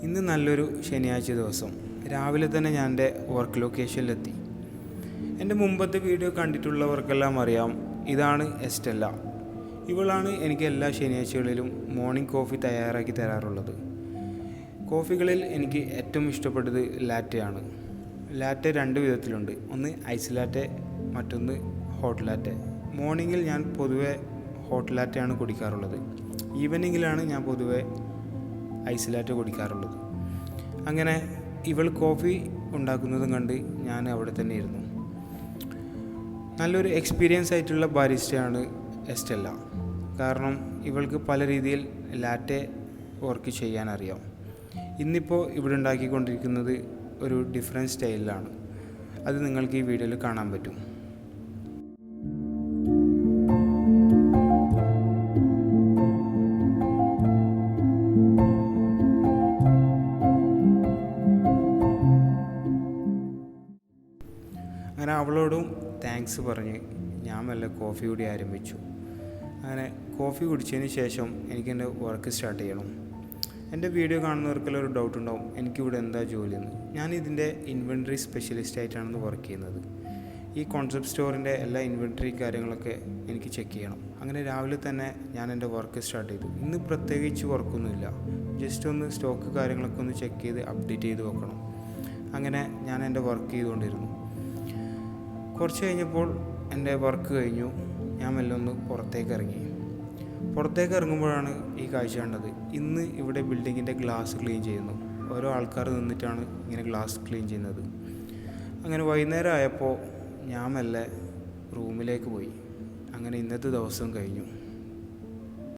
ഇന്ന് നല്ലൊരു ശനിയാഴ്ച ദിവസം രാവിലെ തന്നെ ഞാൻ എൻ്റെ വർക്ക് ലൊക്കേഷനിലെത്തി. എൻ്റെ മുമ്പത്തെ വീഡിയോ കണ്ടിട്ടുള്ളവർക്കെല്ലാം അറിയാം, ഇതാണ് എസ്റ്റെല്ല. ഇവളാണ് എനിക്ക് എല്ലാ ശനിയാഴ്ചകളിലും മോർണിംഗ് കോഫി തയ്യാറാക്കി തരാറുള്ളത്. കോഫികളിൽ എനിക്ക് ഏറ്റവും ഇഷ്ടപ്പെട്ടത് ലാറ്റയാണ്. ലാറ്റെ 2 വിധത്തിലുണ്ട്, ഒന്ന് ഐസ് ലാറ്റെ, മറ്റൊന്ന് ഹോട്ട് ലാറ്റെ. മോർണിംഗിൽ ഞാൻ പൊതുവെ ഹോട്ട് ലാറ്റയാണ് കുടിക്കാറുള്ളത്. ഈവനിങ്ങിലാണ് ഞാൻ പൊതുവെ ഐസ് ലാറ്റെ കുടിക്കാറുള്ളത്. അങ്ങനെ ഇവൾ കോഫി ഉണ്ടാക്കുന്നതും കണ്ട് ഞാൻ അവിടെ തന്നെ ഇരുന്നു. നല്ലൊരു എക്സ്പീരിയൻസ് ആയിട്ടുള്ള ബാരിസ്റ്റയാണ് എസ്റ്റെല്ല. കാരണം ഇവൾക്ക് പല രീതിയിൽ ലാറ്റെ വർക്ക് ചെയ്യാനറിയാം. ഇന്നിപ്പോൾ ഇവിടെ ഉണ്ടാക്കിക്കൊണ്ടിരിക്കുന്നത് ഒരു ഡിഫറെൻറ്റ് സ്റ്റൈലിലാണ്. അത് നിങ്ങൾക്ക് ഈ വീഡിയോയിൽ കാണാൻ പറ്റും. അങ്ങനെ അവളോടും താങ്ക്സ് പറഞ്ഞ് ഞാൻ മെല്ലെ കോഫി കൂടി ആരംഭിച്ചു. അങ്ങനെ കോഫി കുടിച്ചതിന് ശേഷം എനിക്ക് എൻ്റെ വർക്ക് സ്റ്റാർട്ട് ചെയ്യണം. എൻ്റെ വീഡിയോ കാണുന്നവർക്കെല്ലാം ഒരു ഡൗട്ട് ഉണ്ടാവും, എനിക്കിവിടെ എന്താ ജോലിയെന്ന്. ഞാൻ ഇതിൻ്റെ ഇൻവെൻട്രി സ്പെഷ്യലിസ്റ്റ് ആയിട്ടാണ് വർക്ക് ചെയ്യുന്നത്. ഈ കോൺസെപ്റ്റ് സ്റ്റോറിൻ്റെ എല്ലാ ഇൻവെൻട്രി കാര്യങ്ങളൊക്കെ എനിക്ക് ചെക്ക് ചെയ്യണം. അങ്ങനെ രാവിലെ തന്നെ ഞാൻ എൻ്റെ വർക്ക് സ്റ്റാർട്ട് ചെയ്തു. ഇന്ന് പ്രത്യേകിച്ച് വർക്കൊന്നുമില്ല, ജസ്റ്റ് ഒന്ന് സ്റ്റോക്ക് കാര്യങ്ങളൊക്കെ ഒന്ന് ചെക്ക് ചെയ്ത് അപ്ഡേറ്റ് ചെയ്ത് വെക്കണം. അങ്ങനെ ഞാൻ എൻ്റെ വർക്ക് ചെയ്തുകൊണ്ടിരുന്നു. കുറച്ച് കഴിഞ്ഞപ്പോൾ എൻ്റെ വർക്ക് കഴിഞ്ഞു. ഞാൻ മെല്ലെ ഒന്ന് പുറത്തേക്ക് ഇറങ്ങുമ്പോഴാണ് ഈ കാഴ്ച കണ്ടത്. ഇന്ന് ഇവിടെ ബിൽഡിങ്ങിൻ്റെ ഗ്ലാസ് ക്ലീൻ ചെയ്യുന്നു. ഓരോ ആൾക്കാർ നിന്നിട്ടാണ് ഇങ്ങനെ ഗ്ലാസ് ക്ലീൻ ചെയ്യുന്നത്. അങ്ങനെ വൈകുന്നേരം ആയപ്പോൾ ഞാൻ മെല്ലെ റൂമിലേക്ക് പോയി. അങ്ങനെ ഇന്നത്തെ ദിവസം കഴിഞ്ഞു.